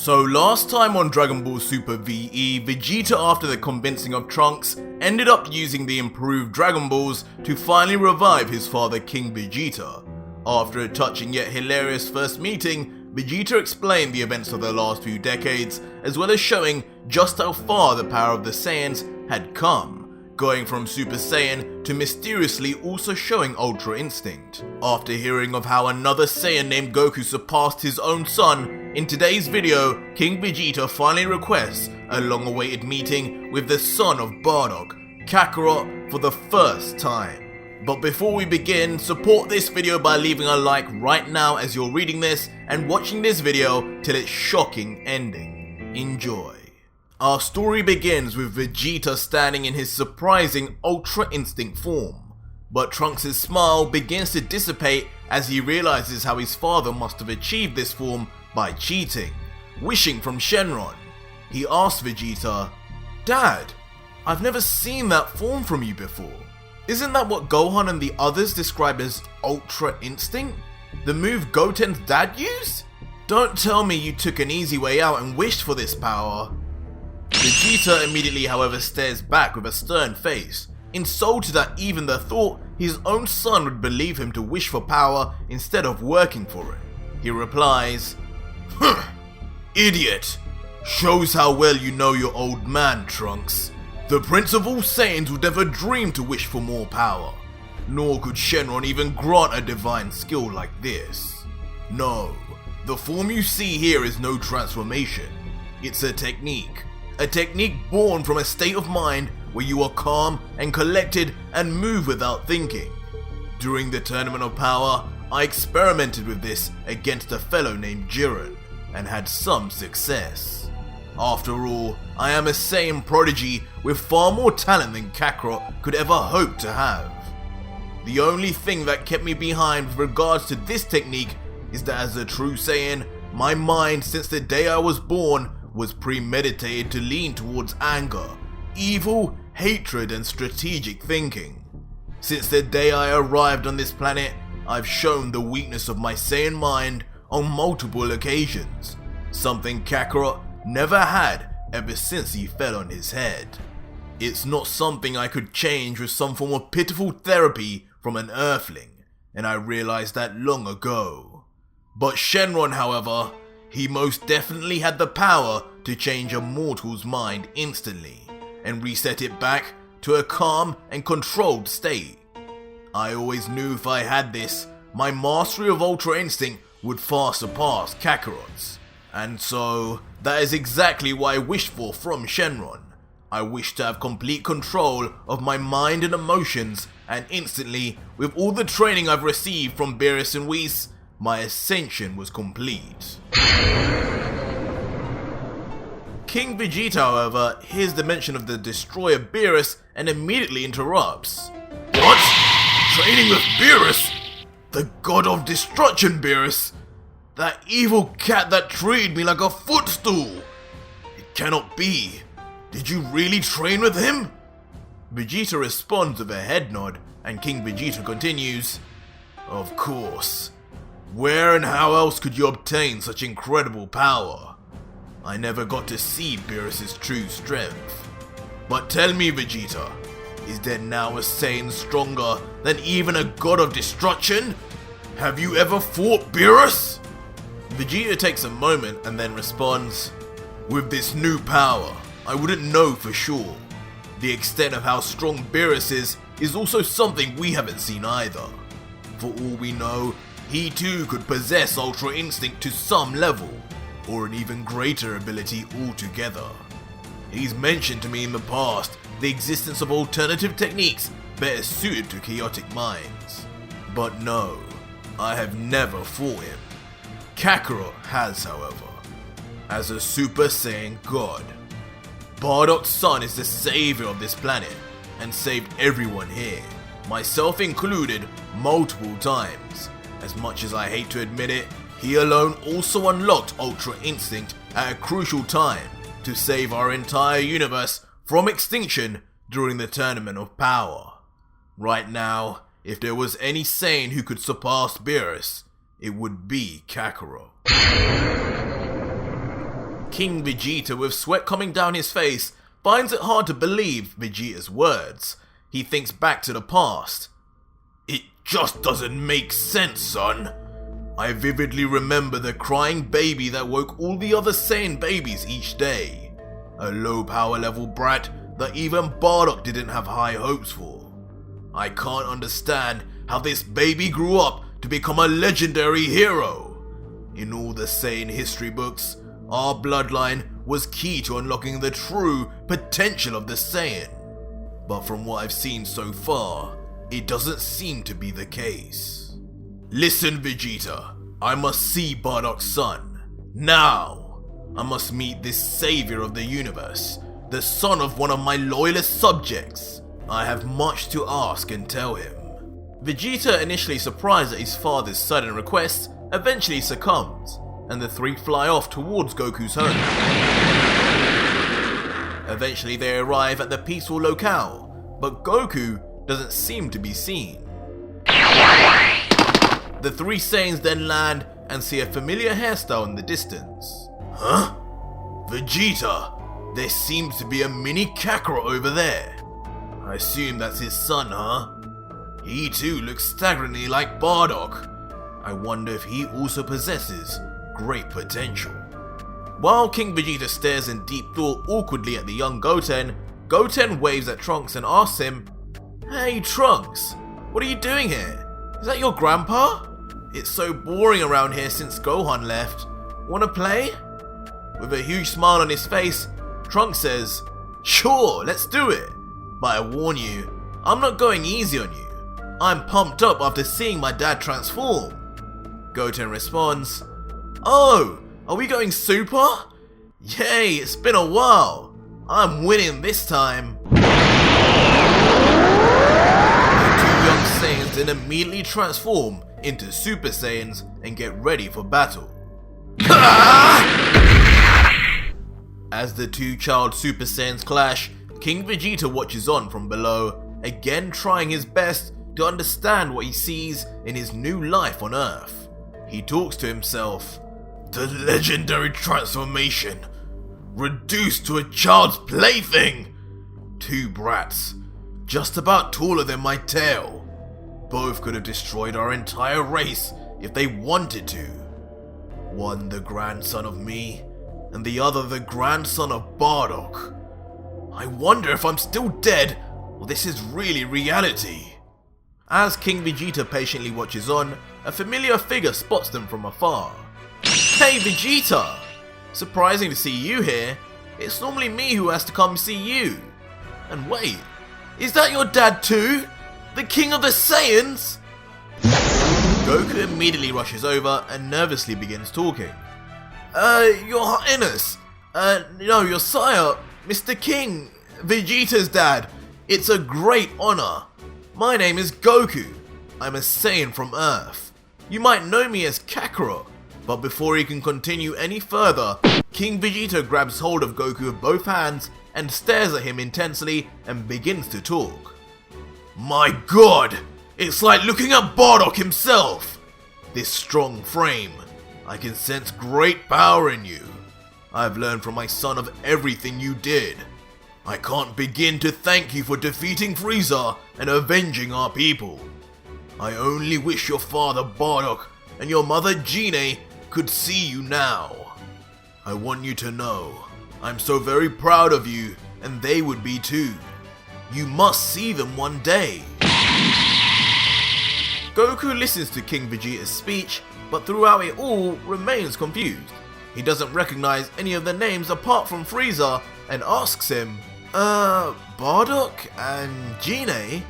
So last time on Dragon Ball Super VE, Vegeta, after the convincing of Trunks, ended up using the improved Dragon Balls to finally revive his father King Vegeta. After a touching yet hilarious first meeting, Vegeta explained the events of the last few decades, as well as showing just how far the power of the Saiyans had come, going from Super Saiyan to mysteriously also showing Ultra Instinct. After hearing of how another Saiyan named Goku surpassed his own son, in today's video, King Vegeta finally requests a long-awaited meeting with the son of Bardock, Kakarot, for the first time. But before we begin, support this video by leaving a like right now as you're reading this and watching this video till its shocking ending. Enjoy. Our story begins with Vegeta standing in his surprising Ultra Instinct form, but Trunks' smile begins to dissipate as he realizes how his father must have achieved this form by cheating, wishing from Shenron. He asks Vegeta, "Dad, I've never seen that form from you before. Isn't that what Gohan and the others describe as Ultra Instinct? The move Goten's dad used? Don't tell me you took an easy way out and wished for this power." Vegeta immediately, however, stares back with a stern face, insulted at even the thought his own son would believe him to wish for power instead of working for it. He replies, "Idiot! Shows how well you know your old man, Trunks. The Prince of all Saiyans would never dream to wish for more power, nor could Shenron even grant a divine skill like this. No, the form you see here is no transformation. It's a technique born from a state of mind where you are calm and collected and move without thinking. During the Tournament of Power, I experimented with this against a fellow named Jiren, and had some success. After all, I am a Saiyan prodigy with far more talent than Kakarot could ever hope to have. The only thing that kept me behind with regards to this technique is that as a true Saiyan, my mind since the day I was born was premeditated to lean towards anger, evil, hatred, and strategic thinking. Since the day I arrived on this planet, I've shown the weakness of my Saiyan mind on multiple occasions, something Kakarot never had ever since he fell on his head. It's not something I could change with some form of pitiful therapy from an Earthling, and I realized that long ago. But Shenron, however, he most definitely had the power to change a mortal's mind instantly, and reset it back to a calm and controlled state. I always knew if I had this, my mastery of Ultra Instinct would far surpass Kakarot's. And so, that is exactly what I wished for from Shenron. I wished to have complete control of my mind and emotions, and instantly, with all the training I've received from Beerus and Whis, my ascension was complete. King Vegeta, however, hears the mention of the destroyer Beerus and immediately interrupts. "What? Training with Beerus? The god of destruction, Beerus? That evil cat that treated me like a footstool? It cannot be. Did you really train with him?" Vegeta responds with a head nod, and King Vegeta continues, "Of course. Where and how else could you obtain such incredible power? I never got to see Beerus' true strength. But tell me, Vegeta, is there now a Saiyan stronger than even a god of destruction? Have you ever fought Beerus?" Vegeta takes a moment and then responds, "With this new power, I wouldn't know for sure. The extent of how strong Beerus is also something we haven't seen either. For all we know, he too could possess Ultra Instinct to some level, or an even greater ability altogether. He's mentioned to me in the past the existence of alternative techniques better suited to chaotic minds. But no, I have never fought him. Kakarot has, however, as a Super Saiyan God. Bardock's son is the savior of this planet, and saved everyone here, myself included, multiple times. As much as I hate to admit it, he alone also unlocked Ultra Instinct at a crucial time to save our entire universe from extinction during the Tournament of Power. Right now, if there was any Saiyan who could surpass Beerus, it would be Kakarot." King Vegeta, with sweat coming down his face, finds it hard to believe Vegeta's words. He thinks back to the past. It just doesn't make sense, son. I vividly remember the crying baby that woke all the other Saiyan babies each day. A low power level brat that even Bardock didn't have high hopes for. I can't understand how this baby grew up to become a legendary hero. In all the Saiyan history books, our bloodline was key to unlocking the true potential of the Saiyan. But from what I've seen so far, it doesn't seem to be the case. Listen, Vegeta, I must see Bardock's son. Now! I must meet this savior of the universe, the son of one of my loyalist subjects. I have much to ask and tell him. Vegeta, initially surprised at his father's sudden request, eventually succumbs, and the three fly off towards Goku's home. Eventually they arrive at the peaceful locale, but Goku doesn't seem to be seen. The three Saiyans then land and see a familiar hairstyle in the distance. Huh? Vegeta! There seems to be a mini Kakarot over there. I assume that's his son, huh? He too looks staggeringly like Bardock. I wonder if he also possesses great potential. While King Vegeta stares in deep thought awkwardly at the young Goten, Goten waves at Trunks and asks him, "Hey Trunks, what are you doing here? Is that your grandpa? It's so boring around here since Gohan left. Wanna play?" With a huge smile on his face, Trunks says, "Sure, let's do it. But I warn you, I'm not going easy on you. I'm pumped up after seeing my dad transform." Goten responds, "Oh, are we going super? Yay, it's been a while. I'm winning this time." The two young Saiyans then immediately transform into Super Saiyans and get ready for battle. As the two child Super Saiyans clash, King Vegeta watches on from below, again trying his best to understand what he sees in his new life on Earth. He talks to himself. The legendary transformation, reduced to a child's plaything. Two brats, just about taller than my tail. Both could have destroyed our entire race if they wanted to. One the grandson of me, and the other the grandson of Bardock. I wonder if I'm still dead, or this is really reality. As King Vegeta patiently watches on, a familiar figure spots them from afar. Hey Vegeta! Surprising to see you here. It's normally me who has to come see you. And wait, is that your dad too? The King of the Saiyans? Goku immediately rushes over and nervously begins talking. Your Highness, no, your sire, Mr. King, Vegeta's dad. It's a great honor. My name is Goku. I'm a Saiyan from Earth. You might know me as Kakarot, but before he can continue any further, King Vegeta grabs hold of Goku with both hands and stares at him intensely and begins to talk. My god! It's like looking at Bardock himself! This strong frame. I can sense great power in you. I've learned from my son of everything you did. I can't begin to thank you for defeating Frieza and avenging our people. I only wish your father Bardock and your mother Gine could see you now. I want you to know, I'm so very proud of you, and they would be too. You must see them one day. Goku listens to King Vegeta's speech, but throughout it all remains confused. He doesn't recognize any of the names apart from Frieza and asks him, Bardock and Gine?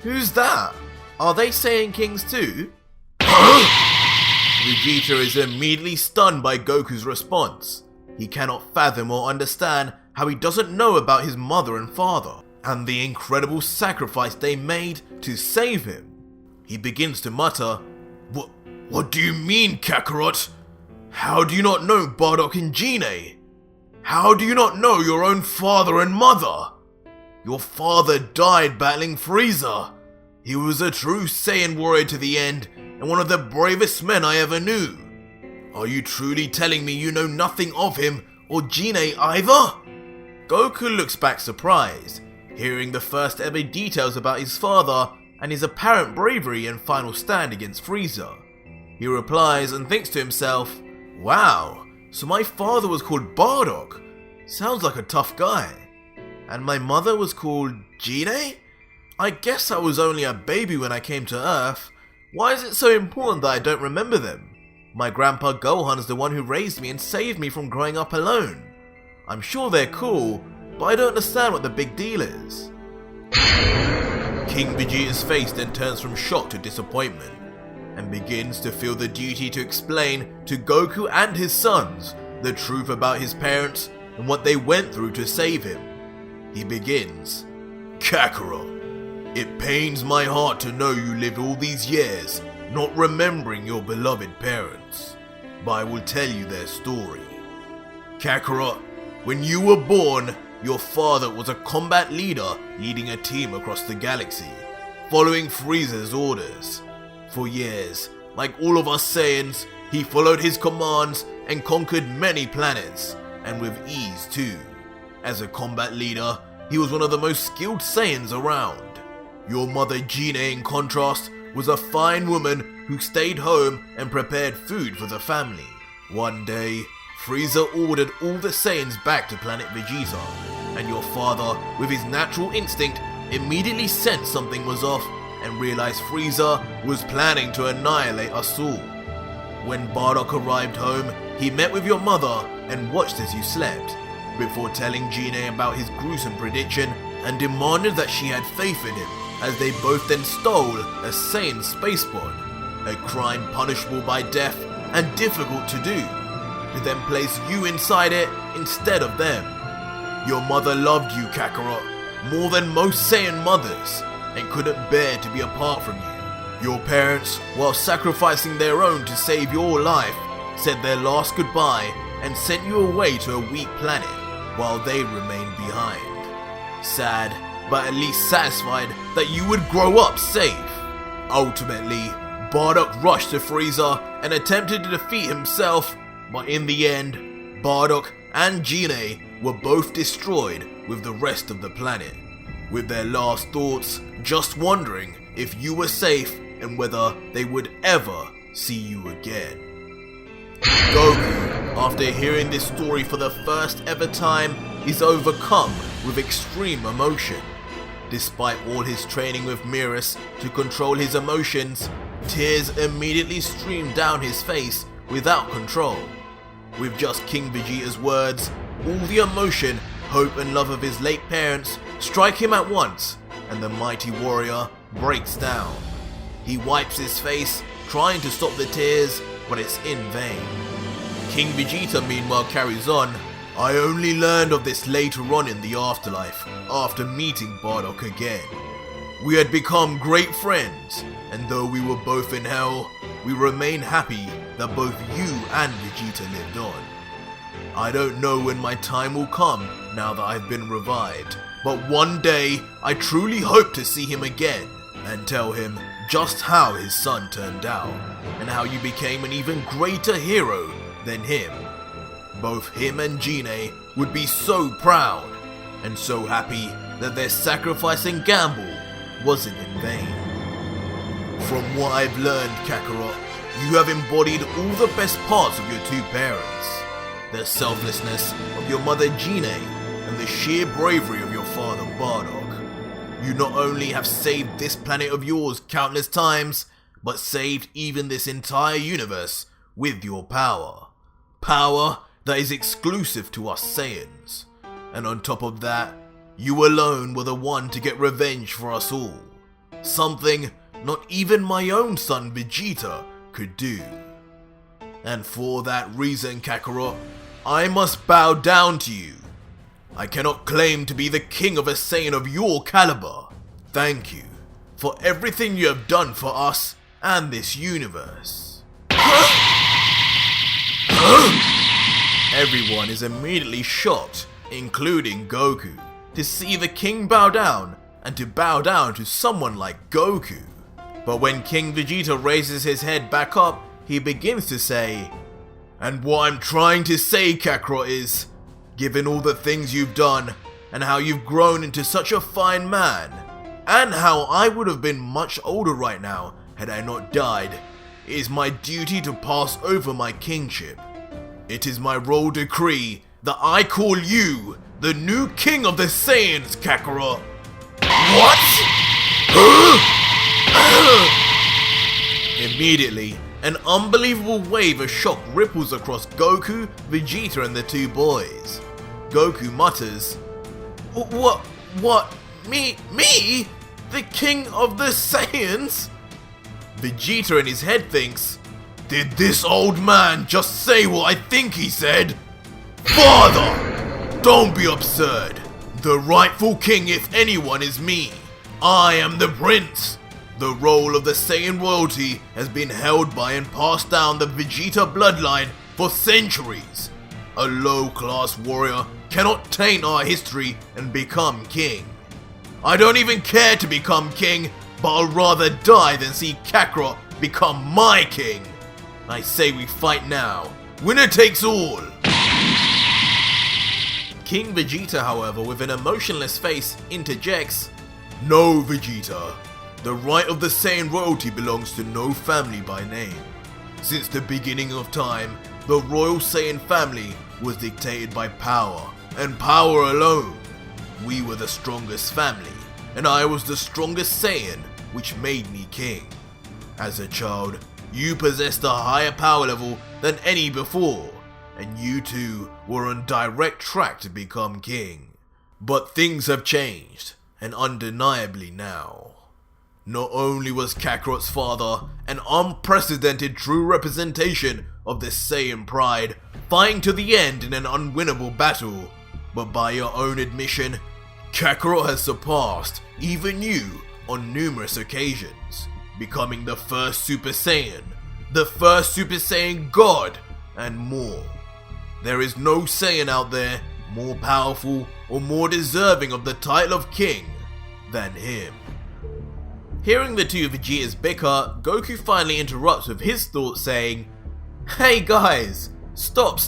Who's that? Are they Saiyan Kings too? Vegeta is immediately stunned by Goku's response. He cannot fathom or understand how he doesn't know about his mother and father, and the incredible sacrifice they made to save him. He begins to mutter, What do you mean, Kakarot? How do you not know Bardock and Gine? How do you not know your own father and mother? Your father died battling Frieza. He was a true Saiyan warrior to the end, and one of the bravest men I ever knew. Are you truly telling me you know nothing of him or Gine either? Goku looks back surprised, hearing the first ever details about his father and his apparent bravery and final stand against Frieza. He replies and thinks to himself, wow, so my father was called Bardock. Sounds like a tough guy. And my mother was called Gine? I guess I was only a baby when I came to Earth. Why is it so important that I don't remember them? My grandpa Gohan is the one who raised me and saved me from growing up alone. I'm sure they're cool, but I don't understand what the big deal is. King Vegeta's face then turns from shock to disappointment, and begins to feel the duty to explain to Goku and his sons the truth about his parents and what they went through to save him. He begins, Kakarot, it pains my heart to know you lived all these years not remembering your beloved parents, but I will tell you their story. Kakarot, when you were born, your father was a combat leader leading a team across the galaxy, following Frieza's orders. For years, like all of us Saiyans, he followed his commands and conquered many planets, and with ease too. As a combat leader, he was one of the most skilled Saiyans around. Your mother Gine, in contrast, was a fine woman who stayed home and prepared food for the family. One day, Frieza ordered all the Saiyans back to planet Vegeta, and your father, with his natural instinct, immediately sensed something was off and realized Frieza was planning to annihilate us all. When Bardock arrived home, he met with your mother and watched as you slept, before telling Gine about his gruesome prediction and demanded that she had faith in him, as they both then stole a Saiyan space pod, a crime punishable by death and difficult to do, to then place you inside it instead of them. Your mother loved you, Kakarot, more than most Saiyan mothers, and couldn't bear to be apart from you. Your parents, while sacrificing their own to save your life, said their last goodbye and sent you away to a weak planet while they remained behind. Sad, but at least satisfied that you would grow up safe. Ultimately, Bardock rushed to Frieza and attempted to defeat himself, but in the end, Bardock and Gine were both destroyed with the rest of the planet, with their last thoughts just wondering if you were safe and whether they would ever see you again. Goku, after hearing this story for the first ever time, is overcome with extreme emotion. Despite all his training with Mirrors to control his emotions, tears immediately stream down his face without control. With just King Vegeta's words, all the emotion, hope and love of his late parents strike him at once, and the mighty warrior breaks down. He wipes his face, trying to stop the tears, but it's in vain. King Vegeta meanwhile carries on, I only learned of this later on in the afterlife, after meeting Bardock again. We had become great friends, and though we were both in hell, we remain happy that both you and Vegeta lived on. I don't know when my time will come now that I've been revived, but one day I truly hope to see him again and tell him just how his son turned out, and how you became an even greater hero than him. Both him and Gine would be so proud, and so happy that their sacrifice and gamble wasn't in vain. From what I've learned, Kakarot, you have embodied all the best parts of your two parents. The selflessness of your mother Gine, and the sheer bravery of your father Bardock. You not only have saved this planet of yours countless times, but saved even this entire universe with your power. Power that is exclusive to us Saiyans. And on top of that, you alone were the one to get revenge for us all. Something not even my own son Vegeta could do. And for that reason, Kakarot, I must bow down to you. I cannot claim to be the king of a Saiyan of your caliber. Thank you for everything you have done for us and this universe. Everyone is immediately shocked, including Goku, to see the king bow down and to bow down to someone like Goku. But when King Vegeta raises his head back up, he begins to say, and what I'm trying to say, Kakarot, is given all the things you've done, and how you've grown into such a fine man, and how I would have been much older right now had I not died, it is my duty to pass over my kingship. It is my royal decree that I call you the new king of the Saiyans, Kakarot. What? Immediately, an unbelievable wave of shock ripples across Goku, Vegeta and the two boys. Goku mutters, What? Me? The king of the Saiyans? Vegeta in his head thinks, did this old man just say what I think he said? Father! Don't be absurd. The rightful king, if anyone, is me. I am the prince. The role of the Saiyan royalty has been held by and passed down the Vegeta bloodline for centuries. A low-class warrior cannot taint our history and become king. I don't even care to become king, but I'll rather die than see Kakarot become my king. I say we fight now. Winner takes all. King Vegeta, however, with an emotionless face, interjects, No, Vegeta. The right of the Saiyan royalty belongs to no family by name. Since the beginning of time, the royal Saiyan family was dictated by power, and power alone. We were the strongest family, and I was the strongest Saiyan, which made me king. As a child, you possessed a higher power level than any before, and you two were on direct track to become king. But things have changed, and undeniably now. Not only was Kakarot's father an unprecedented true representation of the Saiyan pride, fighting to the end in an unwinnable battle, but by your own admission, Kakarot has surpassed even you on numerous occasions, becoming the first Super Saiyan, the first Super Saiyan God, and more. There is no Saiyan out there more powerful or more deserving of the title of king than him. Hearing the two Vegetas bicker, Goku finally interrupts with his thoughts saying, Hey guys, stop.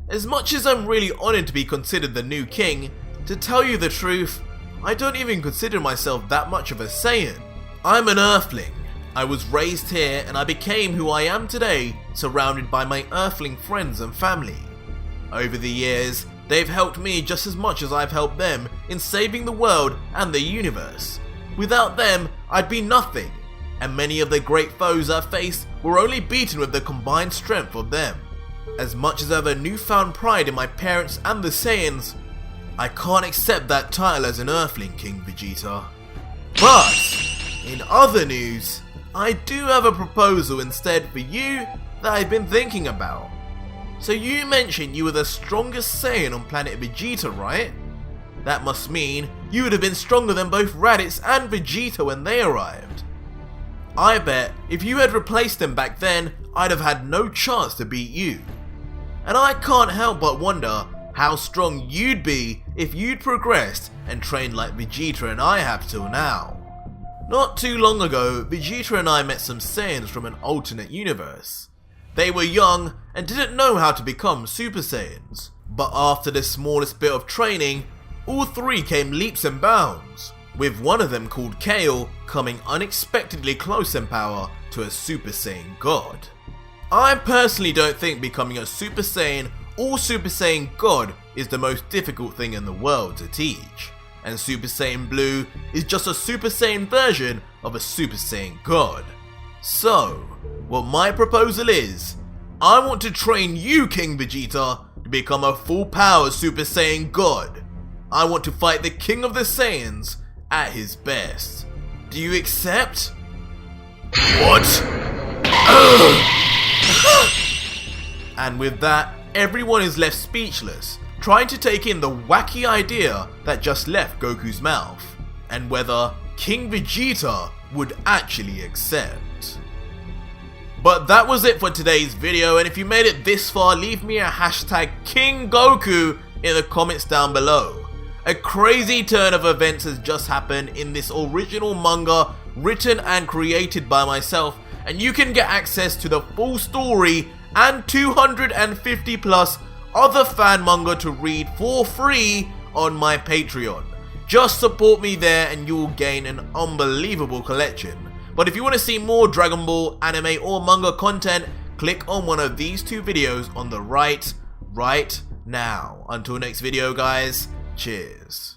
As much as I'm really honored to be considered the new king, to tell you the truth, I don't even consider myself that much of a Saiyan. I'm an Earthling. I was raised here and I became who I am today, surrounded by my Earthling friends and family. Over the years, they've helped me just as much as I've helped them in saving the world and the universe. Without them, I'd be nothing, and many of the great foes I've faced were only beaten with the combined strength of them. As much as I have a newfound pride in my parents and the Saiyans, I can't accept that title as an Earthling, King Vegeta. But, in other news, I do have a proposal instead for you that I've been thinking about. So you mentioned you were the strongest Saiyan on planet Vegeta, right? That must mean you would have been stronger than both Raditz and Vegeta when they arrived. I bet if you had replaced them back then, I'd have had no chance to beat you. And I can't help but wonder how strong you'd be if you'd progressed and trained like Vegeta and I have till now. Not too long ago, Vegeta and I met some Saiyans from an alternate universe. They were young and didn't know how to become Super Saiyans, but after the smallest bit of training, all three came leaps and bounds, with one of them called Kale coming unexpectedly close in power to a Super Saiyan God. I personally don't think becoming a Super Saiyan or Super Saiyan God is the most difficult thing in the world to teach, and Super Saiyan Blue is just a Super Saiyan version of a Super Saiyan God. So, what my proposal is, I want to train you, King Vegeta, to become a full-power Super Saiyan God. I want to fight the King of the Saiyans at his best. Do you accept? What? And with that, everyone is left speechless, trying to take in the wacky idea that just left Goku's mouth, and whether King Vegeta would actually accept. But that was it for today's video, and if you made it this far, leave me a hashtag King Goku in the comments down below. A crazy turn of events has just happened in this original manga written and created by myself, and you can get access to the full story and 250 plus other fan manga to read for free on my Patreon. Just support me there and you'll gain an unbelievable collection. But if you want to see more Dragon Ball, anime or manga content, click on one of these two videos on the right now. Until next video guys, cheers.